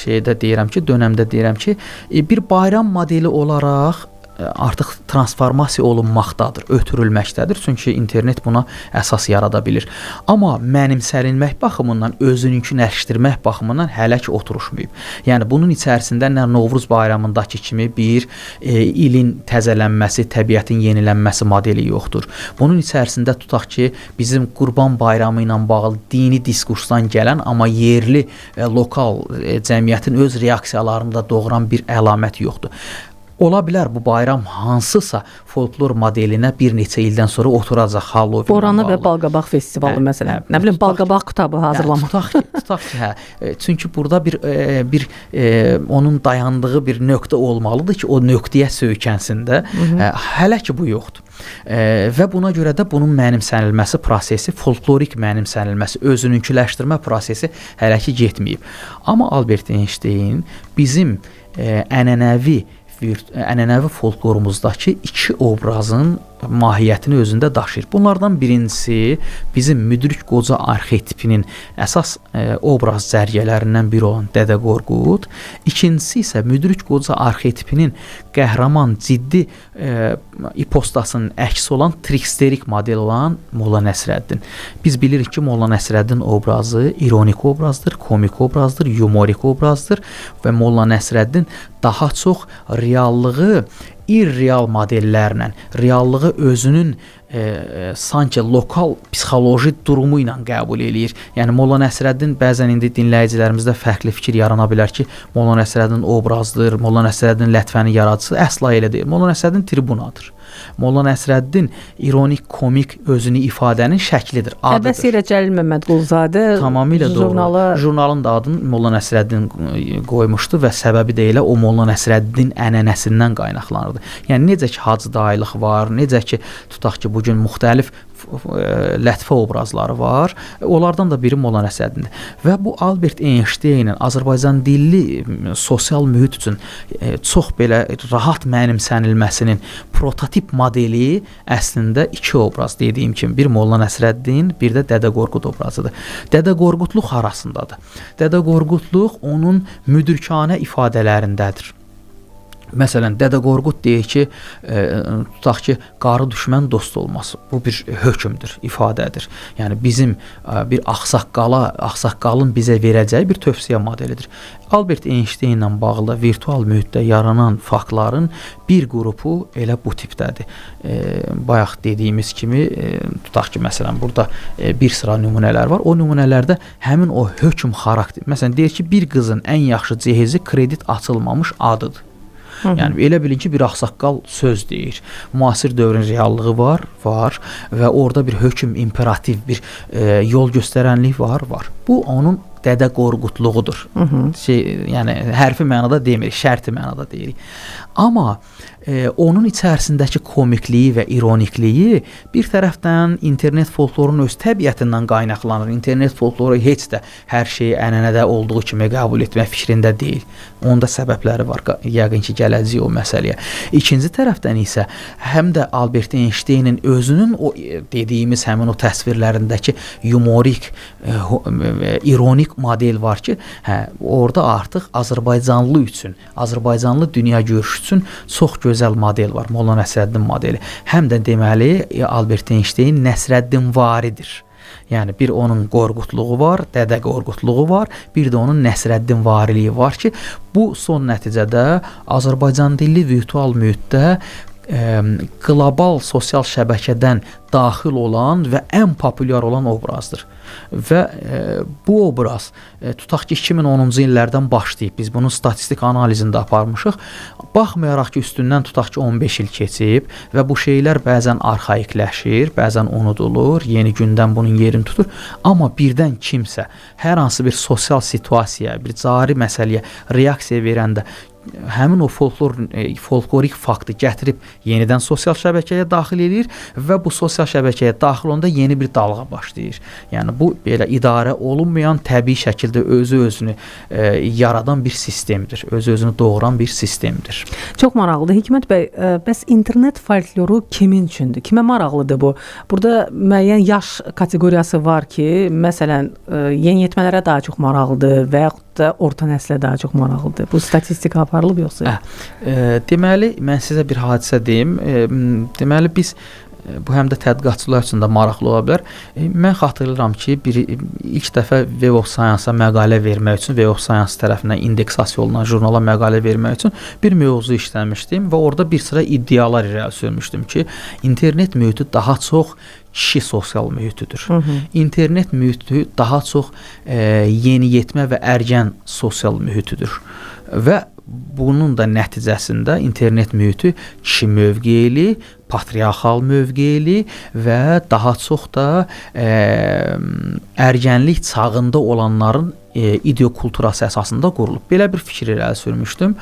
şeydə deyirəm ki, dönəmdə deyirəm ki, bir bayram modeli olaraq artıq transformasiya olunmaqdadır, ötürülməkdədir. Çünki internet buna əsas yarada bilir. Amma mənimsənilmək baxımından, özününkünləşdirmək baxımından hələ ki oturuşmayıb. Yəni bunun içərisində nə Novruz bayramındakı kimi bir ilin təzələnməsi, təbiətin yenilənməsi modeli yoxdur. Bunun içərisində tutaq ki, bizim Qurban bayramı ilə bağlı dini diskursdan gələn, amma yerli, lokal cəmiyyətin öz reaksiyalarında doğuran bir əlamət yoxdur. Ola bilər bu bayram hansısa folklor modelinə bir neçə ildən sonra oturacaq Halloween. Boranı və Balqabaq festivalı məsələn. Nə bilim Balqabaq kitabı hazırlamaq. Tutaq ki, çünki burada bir onun dayandığı bir nöqtə olmalıdır ki, o nöqtəyə söykənsin də. Hələ ki bu yoxdur. Və buna görə də bunun mənimsənilməsi prosesi, folklorik mənimsənilməsi, özününküləşdirmə prosesi hələ ki getməyib. Amma Albert Einstein bizim ənənəvi folklorumuzdakı iki obrazın mahiyyətini özündə daşıyır. Bunlardan birincisi bizim müdrik qoca arxetipinin əsas obraz zərgələrindən biri olan Dədə Qorqud, ikincisi isə müdrik qoca arxetipinin qəhrəman, ciddi ipostasının əksi olan triksterik model olan Molla Nəsrəddin. Biz bilirik ki, Molla Nəsrəddin obrazı ironik obrazdır, komik obrazdır, yumorik obrazdır və Molla Nəsrəddin daha çox reallığı irreal modellərlə, reallığı özünün sanki lokal psixoloji durumu ilə qəbul eləyir. Yəni Molla Nəsrəddin bəzən indi dinləyicilərimizdə fərqli fikir yarana bilər ki, Molla Nəsrəddin obrazdır, Molla Nəsrəddin lətvənin yaradıcısı. Əsla elə deyil. Molla Nəsrəddin tribunadır. Molla Nəsrəddin ironik, komik özünü ifadənin şəklidir, adıdır. Əbəs Cəlil Məmmədquluzadə tamamilə jurnalı... Jurnalın da adını Molla Nəsrəddin qoymuşdu və səbəbi də elə o Molla Nəsrəddin ənənəsindən qaynaqlanırdı. Yəni necə ki Hacı Dayılıq var, necə ki tutaq ki bugün müxtəlif lətifə obrazları var. Onlardan da biri Molla Nəsrəddindir. Və bu Albert Einsteynin Azərbaycan dilli sosial mühit üçün çox belə rahat mənimsənilməsinin prototip modeli əslində iki obraz dediyim kimi, bir Molla Nəsrəddin, bir də Dədə Qorqud obrazıdır. Dədə Qorqudluq arasındadır. Dədə Qorqudluq onun müdrikanə ifadələrindədir. Məsələn, Dədə Qorqud deyir ki, tutaq ki, qarı düşmən dost olması. Bu bir hökmdür, ifadədir. Yəni bizim bir ağsaqqalın bizə verəcəyi bir tövsiyə modelidir. Albert Einstein ilə bağlı virtual mühitdə yaranan faktların bir qrupu elə bu tipdədir. Bayaq dediyimiz kimi, tutaq ki, məsələn, burada bir sıra nümunələr var. O nümunələrdə həmin o hökm xarakter, məsələn, deyir ki, bir qızın ən yaxşı cehizi kredit açılmamış adıdır. Yəni elə bilin ki, bir ağsaqqal söz deyir. Müasir dövrün reallığı var və orada bir hökm, imperativ, bir yol göstərənlik var. Bu onun Dədə Qorqudluğudur. Yəni hərfi mənada demirik, şərti mənada deyirik. Amma onun içərisindəki komikliyi və ironikliyi bir tərəfdən internet folklorunun öz təbiətindən qaynaqlanır. İnternet folkloru heç də hər şeyi ənənədə olduğu kimi qəbul etmək fikrində deyil. Onda səbəbləri var, yəqin ki, gələcək o məsələyə. İkinci tərəfdən isə həm də Albert Einsteinin özünün o dediyimiz həmin o təsvirlərindəki yumorik, ironik model var ki, orada artıq Azərbaycanlı üçün, Azərbaycanlı dünyagörüş üçün çox gözəl model var, Molla Nəsrəddin modeli. Həm də deməli Albert Einstein Nəsrəddin varidir. Yəni bir onun Qorqudluğu var, Dədə Qorqudluğu var, bir də onun Nəsrəddin variliyi var ki, bu son nəticədə Azərbaycan dilli virtual mühitdə qlobal sosial şəbəkədən daxil olan və ən populyar olan obrazdır. Və bu obraz tutaq ki 2010-cu illərdən başlayıb biz bunun statistik analizində aparmışıq. Baxmayaraq ki üstündən tutaq ki 15 il keçib və bu şeylər bəzən arxaikləşir, bəzən unudulur, yeni gündəm bunun yerini tutur. Amma birdən kimsə hər hansı bir sosial situasiyaya, bir cari məsələyə reaksiya verəndə həmin o folklorik faktı gətirib yenidən sosial şəbəkəyə daxil edir və bu sosial şəbəkəyə daxil olanda yeni bir dalğa başlayır. Yəni bu belə idarə olunmayan təbii şəkildə özü-özünü yaradan bir sistemdir. Özü-özünü doğuran bir sistemdir. Çox maraqlıdır. Hikmət bəy, bəs internet folkloru kimin üçündür? Kimə maraqlıdır bu? Burada müəyyən yaş kateqoriyası var ki, məsələn, yeniyetmələrə daha çox maraqlıdır və yaxud da orta nəslə daha çox maraqlıdır. Bu statistika aparılıb yoxsa? Deməli, mən sizə bir hadisə deyim. Deməli, biz bu həm də tədqiqatçılar üçün də maraqlı ola bilər. Mən xatırlayıram ki, ilk dəfə Web of Science-a məqalə vermək üçün, Web of Science tərəfindən indeksasiya olunan jurnala məqalə vermək üçün bir mövzu işləmişdim və orada bir sıra iddialar irəli sürmüşdüm ki, internet mühiti daha çox kişi sosial mühitidir. İnternet mühiti daha çox yeniyetmə və ərgən sosial mühitidir. Və bunun da nəticəsində internet mühiti kişi mövqeyli, patriarxal mövqeyli və daha çox da ərgənlik çağında olanların ideokulturası əsasında qurulub. Belə bir fikir irəli sürmüşdüm.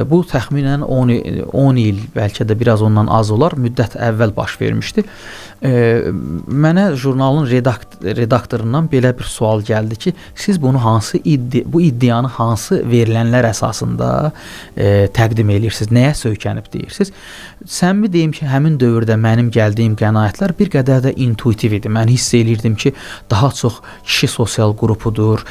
Bu təxminən 10 il, bəlkə də biraz ondan az olar, müddət əvvəl baş vermişdi. Mənə jurnalın redaktorundan belə bir sual gəldi ki, siz bunu bu iddianı hansı verilənlər əsasında təqdim edirsiniz, nəyə söykənib deyirsiniz? Səmimi deyim ki, həmin dövrdə mənim gəldiyim qənaətlər bir qədər də intuitiv idi. Mən hiss edirdim ki, daha çox kişi sosial qrupudur.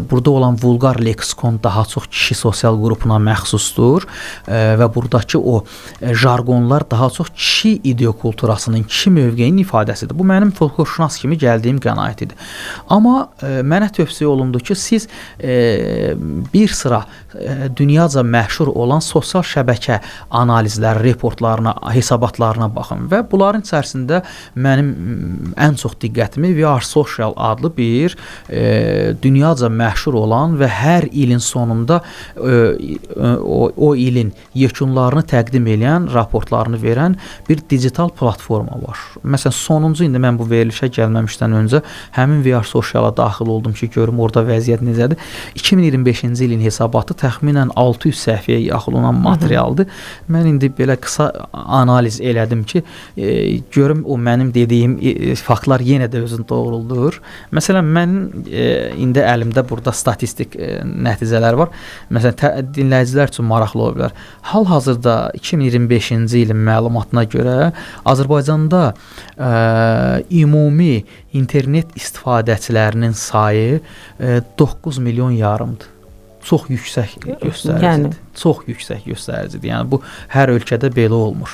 Burada olan vulqar leksikon daha çox kişi sosial qrupuna məxsusdur və buradakı o jargonlar daha çox kişi ideokulturasının, kişi mövqeyinin ifadəsidir. Bu mənim folklorşünas kimi gəldiyim qənaət idi. Amma mənə tövsiyə olundu ki, siz bir sıra dünyaca məşhur olan sosial şəbəkə analizləri, reportlarına, hesabatlarına baxın və bunların içərisində mənim ən çox diqqətimi We Are Social adlı bir dünyaca məşhur olan və hər ilin sonunda o ilin yekunlarını təqdim edən, raportlarını verən bir digital platforma var. Məsələn, sonuncu indi mən bu verilişə gəlməmişdən öncə həmin VR Sociala daxil oldum ki, görüm orada vəziyyət necədir. 2025-ci ilin hesabatı təxminən 600 səhifəyə yaxın olan materialdır. Mən indi belə qısa analiz elədim ki, görüm o mənim dediyim faktlar yenə də özünü doğruldur. Məsələn, mən indi əlimdə burada statistik nəticələr var. Məsələn, dinləyicilər üçün maraqlı ola bilər. Hal-hazırda 2025-ci ilin məlumatına görə Azərbaycanda ümumi internet istifadəçilərinin sayı 9 milyon yarımdır. Çox yüksək göstəricidir. Yəni çox yüksək göstəricidir. Yəni bu hər ölkədə belə olmur.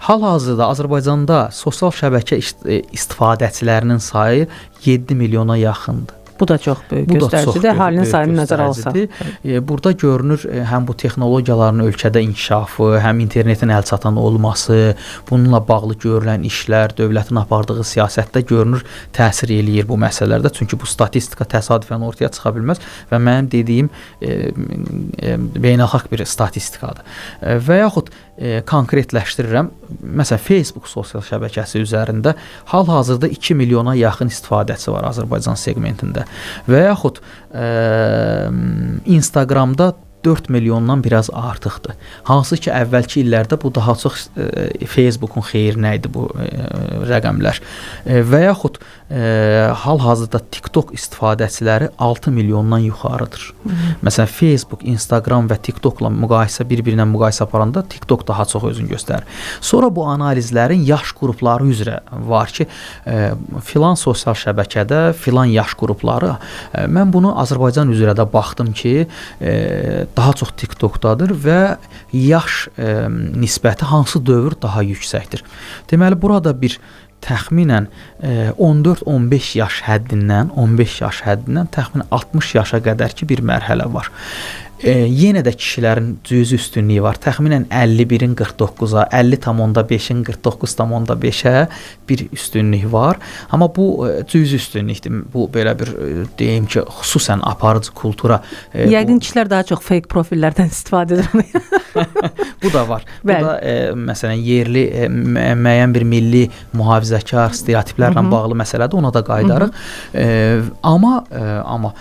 Hal-hazırda Azərbaycanda sosial şəbəkə istifadəçilərinin sayı 7 milyona yaxındır. bu da çox böyük göstəricidir. Əhalinin sayını nəzərə alsaq. Burada görünür həm bu texnologiyaların ölkədə inkişafı, həm internetin əlçatan olması, bununla bağlı görülən işlər, dövlətin apardığı siyasətdə görünür təsir eləyir bu məsələlərdə. Çünki bu statistika təsadüfən ortaya çıxa bilməz və mənim dediyim beynəlxalq bir statistikadır. Və yaxud konkretləşdirirəm. Məsələn, Facebook sosial şəbəkəsi üzərində hal-hazırda 2 milyona yaxın istifadəçi var Azərbaycan segmentində. Və yaxud Instagramda 4 milyondan biraz artıqdır. Hansı ki, əvvəlki illərdə bu daha çox Facebookun xeyrinə idi bu rəqəmlər. Və yaxud hal-hazırda TikTok istifadəçiləri 6 milyondan yuxarıdır. Məsələn, Facebook, Instagram və TikTokla bir-birinə müqayisə aparanda TikTok daha çox özünü göstərir. Sonra bu analizlərin yaş qrupları üzrə var ki, filan sosial şəbəkədə filan yaş qrupları, mən bunu Azərbaycan üzrə də baxdım ki, daha çox TikTokdadır və yaş nisbəti hansı dövr daha yüksəkdir. Deməli, burada bir təxminən 14-15 yaş həddindən təxminən 60 yaşa qədər ki bir mərhələ var. Yenə də kişilərin cüzi üstünlüyü var. Təxminən 51-in 49-a, 50,5-in 49,5-ə bir üstünlük var. Amma bu cüzi üstünlükdir. Bu belə bir deyim ki, xüsusən aparıcı kultura. Yəqin kişilər daha çox fake profillərdən istifadə edir. Bu da var. Bu da məsələn yerli müəyyən bir milli mühafizəkar stereotiplərlə bağlı məsələdir. Ona da qayıdarıq. Amma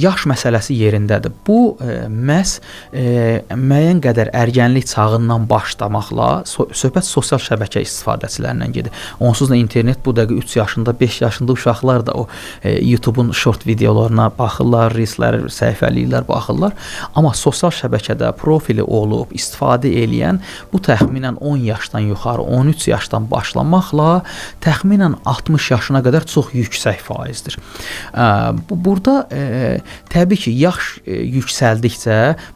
yaş məsələsi yerindədir. Bu məhz müəyyən qədər ərgənlik çağından başlamaqla söhbət sosial şəbəkə istifadəçilərindən gedir. Onsuz da internet bu dəqiqə 3 yaşında, 5 yaşında uşaqlar da o YouTube-un short videolarına baxırlar, reelslər səhifələyirlər, baxırlar. Amma sosial şəbəkədə profili olub istifadə eləyən bu təxminən 10 yaşdan yuxarı, 13 yaşdan başlamaqla təxminən 60 yaşına qədər çox yüksək faizdir. Burada təbii ki, yaş yüksəldikcə,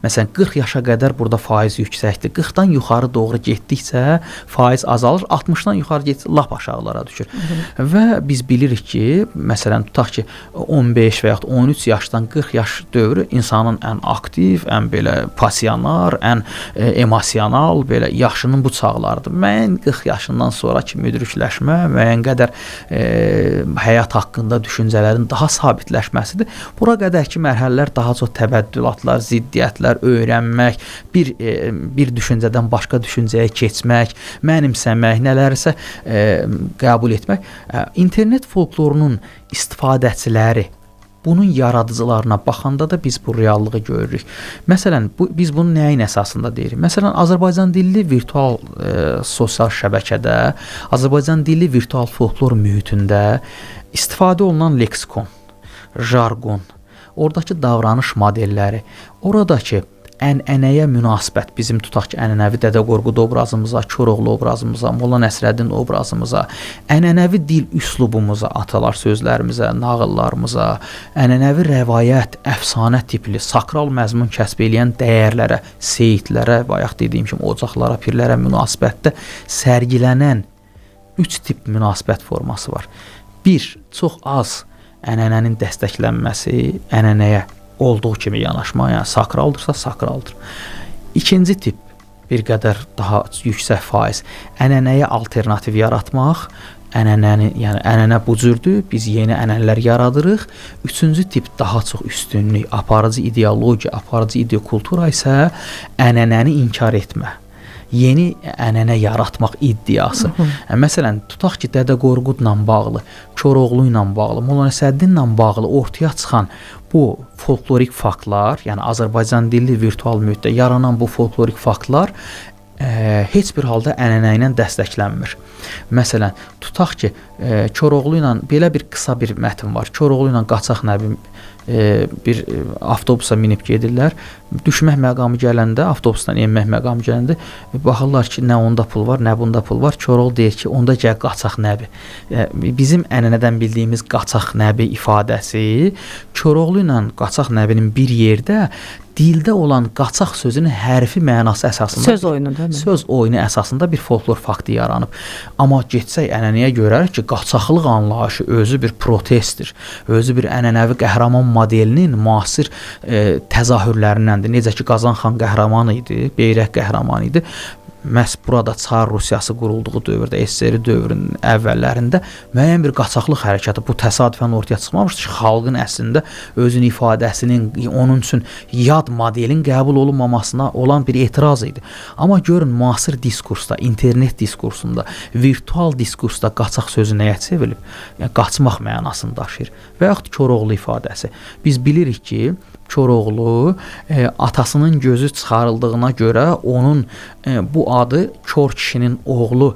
məsələn 40 yaşa qədər burada faiz yüksəkdir. 40-dan yuxarı doğru getdikcə faiz azalır, 60-dan yuxarı getdikcə lap aşağılara düşür. Və biz bilirik ki, məsələn tutaq ki 15 və yaxud 13 yaşdan 40 yaş dövrü insanın ən aktiv, ən belə passionar, ən emosional, belə yaşının bu çağlarıdır. Müəyyən 40 yaşından sonraki müdrikləşmə, müəyyən qədər həyat haqqında düşüncələrin daha sabitləşməsidir. Bura qədərki mərhələlər daha çox təbəddülatlar, ziddiyyətlər, öyrənmək, bir düşüncədən başqa düşüncəyə keçmək, mənimsəmək, nələrsə qəbul etmək. İnternet folklorunun istifadəçiləri, bunun yaradıcılarına baxanda da biz bu reallığı görürük. Məsələn, biz bunu nəyin əsasında deyirik? Məsələn, Azərbaycan dilli virtual sosial şəbəkədə, Azərbaycan dilli virtual folklor mühitində istifadə olunan leksikon, jargon, oradakı davranış modelləri, oradakı ənənəyə münasibət, bizim tutaq ki, ənənəvi Dədə Qorqud obrazımıza, Koroğlu obrazımıza, Molla Nəsrəddin obrazımıza, ənənəvi dil üslubumuza, atalar sözlərimizə, nağıllarımıza, ənənəvi rəvayət, əfsanə tipli, sakral məzmun kəsb eləyən dəyərlərə, seyidlərə, bayaq dediyim kimi ocaqlara, pirlərə münasibətdə sərgilənən 3 tip münasibət forması var. 1. Çox az ənənənin dəstəklənməsi, ənənəyə olduğu kimi yanaşma, yəni sakraldırsa sakraldır. İkinci tip bir qədər daha yüksək faiz, ənənəyə alternativ yaratmaq, yəni ənənə bu cürdür, biz yeni ənənələr yaradırıq. Üçüncü tip daha çox üstünlük, aparıcı ideologiya, aparıcı ideokultura isə ənənəni inkar etmə. yeni ənənə yaratmaq iddiası. Məsələn, tutaq ki, Dədə Qorqudla bağlı, Koroğlu ilə bağlı, Molla Nəsrəddinlə bağlı ortaya çıxan bu folklorik faktlar, yəni Azərbaycan dilli virtual mühitdə yaranan bu folklorik faktlar heç bir halda ənənə ilə dəstəklənmir. Məsələn, tutaq ki, Koroğlu ilə belə bir qısa bir mətn var. Koroğlu ilə Qaçaq Nəbi bir avtobusa minib gedirlər. Düşmək məqamı gələndə, avtobusdan enmək məqamı gələndə baxırlar ki, nə onda pul var, nə bunda pul var. Koroğlu deyir ki, onda gəl Qaçaq Nəbi. Bizim ənənədən bildiyimiz Qaçaq Nəbi ifadəsi Koroğlu ilə Qaçaq Nəbinin bir yerdə dildə olan qaçaq sözünün hərfi mənası əsasında söz oyunu, deyilmi? Söz oyunu əsasında bir folklor faktı yaranıb. Amma getsək ənənəyə görərik ki, qaçaqlıq anlayışı özü bir protestdir. Özü bir ənənəvi qəhrəman modelinin müasir təzahürlərindəndir. Necə ki, Qazan xan qəhrəman idi, Beyrək qəhrəman idi. Məhz burada Çar Rusiyası qurulduğu dövrdə, SSR dövrünün əvvəllərində müəyyən bir qaçaqlıq hərəkatı bu təsadüfən ortaya çıxmamışdır ki, xalqın əslində özünün ifadəsinin, onun üçün yad modelin qəbul olunmamasına olan bir etiraz idi. Amma görün, müasir diskursda, internet diskursunda, virtual diskursda qaçaq sözü nəyə çevrilib? Yəni, qaçmaq mənasını daşıyır. Və yaxud Koroğlu ifadəsi. Biz bilirik ki, Koroğlu atasının gözü çıxarıldığına görə onun bu adı Kor kişinin oğlu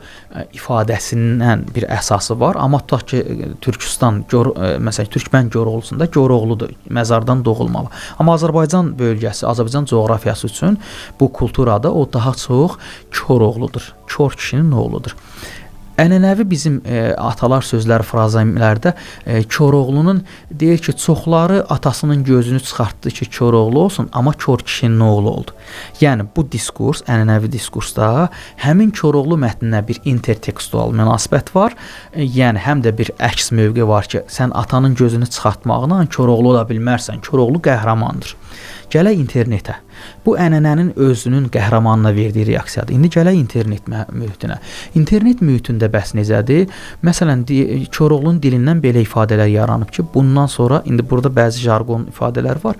ifadəsindən bir əsası var. Amma tutaq ki, Türkistan, məsələn, Türkmən Koroğlusunda Koroğludur, məzardan doğulmalı. Amma Azərbaycan bölgəsi, Azərbaycan coğrafiyası üçün bu kulturada o daha çox Koroğludur, Kor kişinin oğludur. Ənənəvi bizim atalar sözləri, frazemlərdə Koroğlunun deyir ki, çoxları atasının gözünü çıxartdı ki, Koroğlu olsun, amma Kor kişinin oğlu oldu. Yəni, bu diskurs, ənənəvi diskursda həmin Koroğlu mətninə bir intertekstual münasibət var. Yəni, həm də bir əks mövqe var ki, sən atanın gözünü çıxartmaqla Koroğlu ola bilmərsən. Koroğlu qəhrəmandır. Gələk internetə. Bu ənənənin özünün qəhrəmanına verdiyi reaksiyadır. İndi gələk internet mühitinə. İnternet mühitində bəs necədir? Məsələn, Koroğlunun dilindən belə ifadələr yaranıb ki, bundan sonra, indi burada bəzi jargon ifadələr var,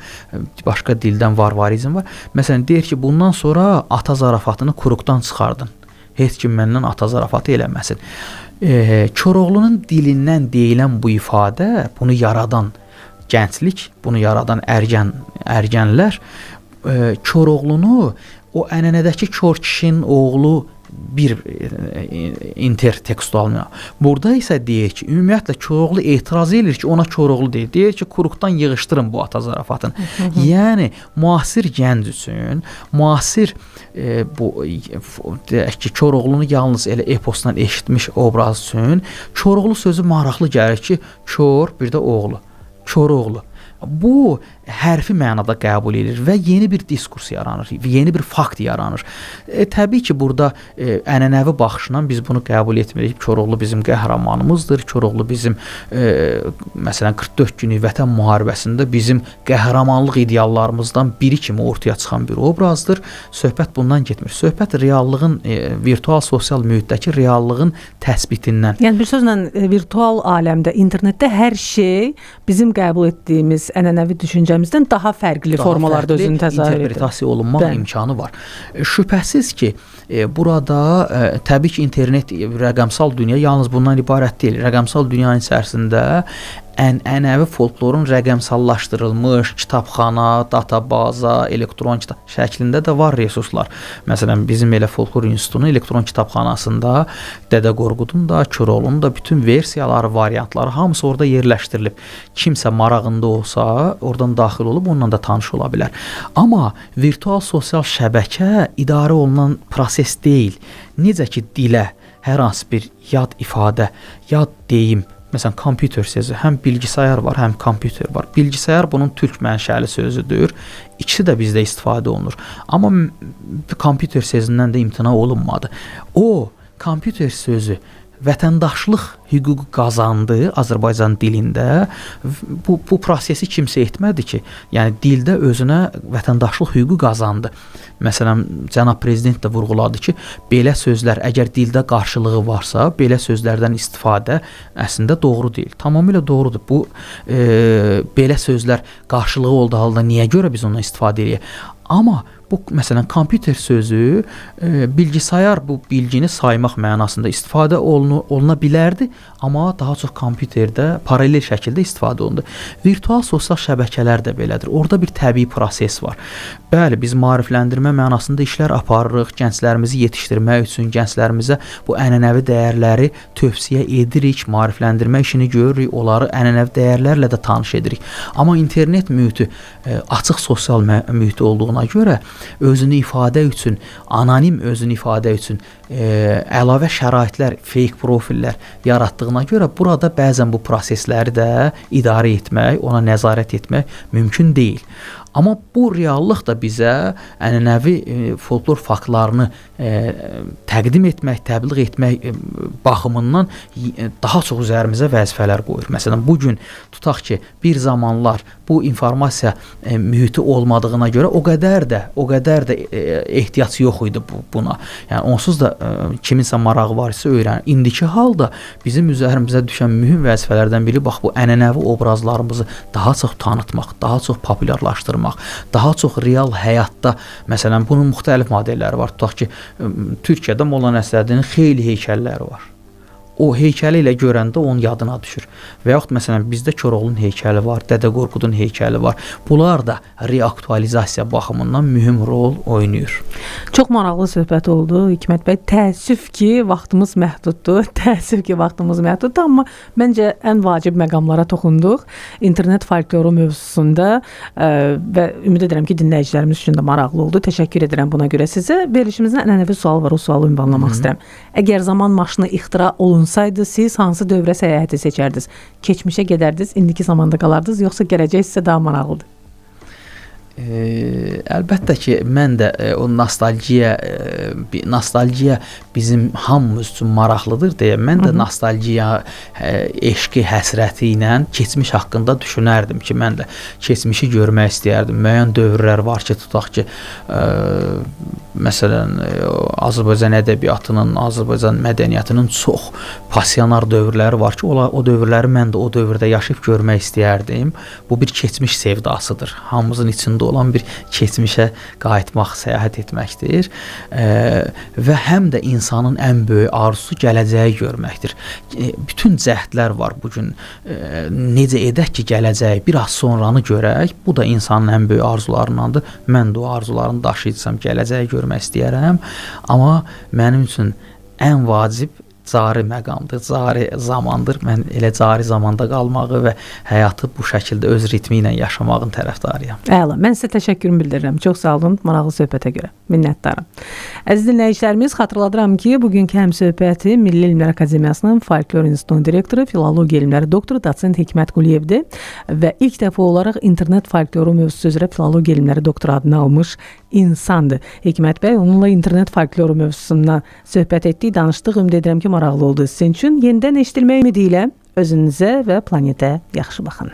başqa dildən varvarizm var. Məsələn, deyir ki, bundan sonra ata zarafatını kuruqdan çıxardın. Heç kim məndən ata zarafatı eləməsin. Koroğlunun dilindən deyilən bu ifadə, bunu yaradan gənclik, bunu yaradan ərgənlər Koroğlunu o ənənədəki Kor kişinin oğlu bir intertekstual. Burada isə deyir ki, ümumiyyətlə Koroğlu etiraz edir ki, ona Koroğlu deyir. Deyir ki, kuruqdan yığışdırın bu ata zarafatını. Yəni, müasir gənc üçün, müasir bu deyək ki, Koroğlunu yalnız elə eposdan eşitmiş obraz üçün Koroğlu sözü maraqlı gəlir ki, Kor, bir də oğlu. Koroğlu. Bu hərfi mənada qəbul edilir və yeni bir diskurs yaranır, yeni bir fakt yaranır. Təbii ki, burada ənənəvi baxışla biz bunu qəbul etmirik. Koroğlu bizim qəhrəmanımızdır. Koroğlu bizim, məsələn, 44 günlük vətən müharibəsində bizim qəhrəmanlıq ideallarımızdan biri kimi ortaya çıxan bir obrazdır. Söhbət bundan getmir. Söhbət reallığın, virtual sosial mühitdəki reallığın təsbitindən. Yəni, bir sözlə, virtual aləmdə, internetdə hər şey bizim qəbul etdiyimiz ənənəvi düşüncəmizdən daha fərqli formalarda özünü təzahür edir. İnterpretasiya olunmaq imkanı var. Şübhəsiz ki, burada təbii ki, internet, rəqəmsal dünya yalnız bundan ibarət deyil. Rəqəmsal dünyanın içərisində ənənəvi folklorun rəqəmsallaşdırılmış kitabxana, databaza, elektron kitab şəklində də var resurslar. Məsələn, bizim elə Folklor İnstitutunun elektron kitabxanasında Dədə Qorqudun da, Koroğlunun da bütün versiyaları, variantları hamısı orada yerləşdirilib. Kimsə marağında olsa, oradan daxil olub onunla da tanış ola bilər. Amma virtual sosial şəbəkə idarə olunan proses deyil. Necə ki, dilə hər hansı bir yad ifadə, yad deyim, məsələn, kompüter sözü, həm bilgisayar var, həm kompüter var. Bilgisayar bunun türk mənşəli sözüdür. İkisi də bizdə istifadə olunur. Amma kompüter sözündən də imtina olunmadı. O, kompüter sözü vətəndaşlıq hüququ qazandı Azərbaycan dilində. Bu prosesi kimsə etmədi ki, yəni dildə özünə vətəndaşlıq hüququ qazandı. Məsələn, cənab prezident də vurğuladı ki, belə sözlər əgər dildə qarşılığı varsa, belə sözlərdən istifadə əslində doğru deyil. Tamamilə doğrudur. Bu belə sözlər qarşılığı olduğu halda niyə görə biz ondan istifadə edirik? Amma Bu məsələn kompüter sözü bilgisayar bu bilgini saymaq mənasında istifadə oluna bilərdi, amma daha çox kompüterdə paralel şəkildə istifadə olundu. Virtual sosial şəbəkələr də belədir. Orada bir təbii proses var. Bəli, biz maarifləndirmə mənasında işlər aparırıq, gənclərimizi yetişdirmək üçün gənclərimizə bu ənənəvi dəyərləri tövsiyə edirik, maarifləndirmə işini görürük, onları ənənəvi dəyərlərlə də tanış edirik. Amma internet mühiti açıq sosial mühit olduğuna görə özünü ifadə üçün, anonim özünü ifadə üçün əlavə şəraitlər, fake profillər yaratdığına görə burada bəzən bu prosesləri də idarə etmək, ona nəzarət etmək mümkün deyil. Amma bu reallıq da bizə ənənəvi folklor faktlarını təqdim etmək, təbliğ etmək baxımından daha çox üzərimizə vəzifələr qoyur. Məsələn, bu gün tutaq ki, bir zamanlar bu informasiya mühiti olmadığına görə o qədər də ehtiyac yox idi buna. Yəni onsuz da kiminsə marağı var isə öyrənir. İndiki halda bizim üzərimizə düşən mühüm vəzifələrdən biri bax bu ənənəvi obrazlarımızı daha çox tanıtmaq, daha çox populyarlaşdırmaq, daha çox real həyatda, məsələn, bunun müxtəlif modelləri var. Tutaq ki, Türkiyədə Molla Nəsrəddinin xeyli heykəlləri var. O heykəli ilə görəndə onun yadına düşür. Və yaxud məsələn bizdə Koroğlunun heykəli var, Dədə Qorqudun heykəli var. Bunlar da reaktualizasiya baxımından mühüm rol oynayır. Çox maraqlı söhbət oldu Hikmət bəy. Təəssüf ki, vaxtımız məhduddur. Amma məncə ən vacib məqamlara toxunduq. İnternet folkloru mövzusunda və ümid edirəm ki, dinləyicilərimiz üçün də maraqlı oldu. Təşəkkür edirəm buna görə sizə. Verilişimizin ənənəvi sualı var, o sualı ünvanlamaq istəyirəm. Əgər zaman maşını ixtira olunsaydı, siz hansı dövrə səyahəti seçərdiniz? Keçmişə gedərdiniz, indiki zamanda qalardınız, yoxsa gələcək sizə daha maraqlıdır? Əlbəttə ki, mən də o nostalgiya bizim hamımız üçün maraqlıdır deyə mən də nostalgiya eşqi, həsrəti ilə keçmiş haqqında düşünərdim ki, mən də keçmişi görmək istəyərdim. Müəyyən dövrlər var ki, tutaq ki, məsələn, Azərbaycan ədəbiyyatının, Azərbaycan mədəniyyətinin çox passionar dövrləri var ki, o dövrləri mən də o dövrdə yaşayıb görmək istəyərdim. Bu bir keçmiş sevdasıdır. Hamımızın içində olan bir keçmişə qayıtmaq, səyahət etməkdir. Və həm də insanın ən böyük arzusu gələcəyi görməkdir. Bütün cəhdlər var bu gün. Necə edək ki, gələcəyi biraz sonranı görək. Bu da insanın ən böyük arzularındandır. Mən də o arzularını daşıyırsam gələcəyi görmək istəyərəm. Amma mənim üçün ən vacib cari məqamdır, cari zamandır. Mən elə cari zamanda qalmağı və həyatı bu şəkildə öz ritmi ilə yaşamağın tərəfdarıyam. Əla, mən sizə təşəkkürümü bildirirəm. Çox sağ olun, maraqlı söhbətə görə. Minnətdaram. Əziz dinləyicilərimiz, xatırladıram ki, bugünkü həmsöhbəti Milli Elmlər Akademiyasının Folklor İnstitutunun direktoru, filologiya elmləri doktoru, dosent Hikmət Quliyevdir və ilk dəfə olaraq internet folkloru mövzusu üzrə filologiya elmləri doktoru adını almış insandır. Hikmət bəy, onunla internet folkloru mövzusundan söhbət etdik, danışdıq. Ümid edirəm ki, maraqlı oldu sizin üçün. Yenidən eşidilmək ümidi ilə özünüzə və planetə yaxşı baxın.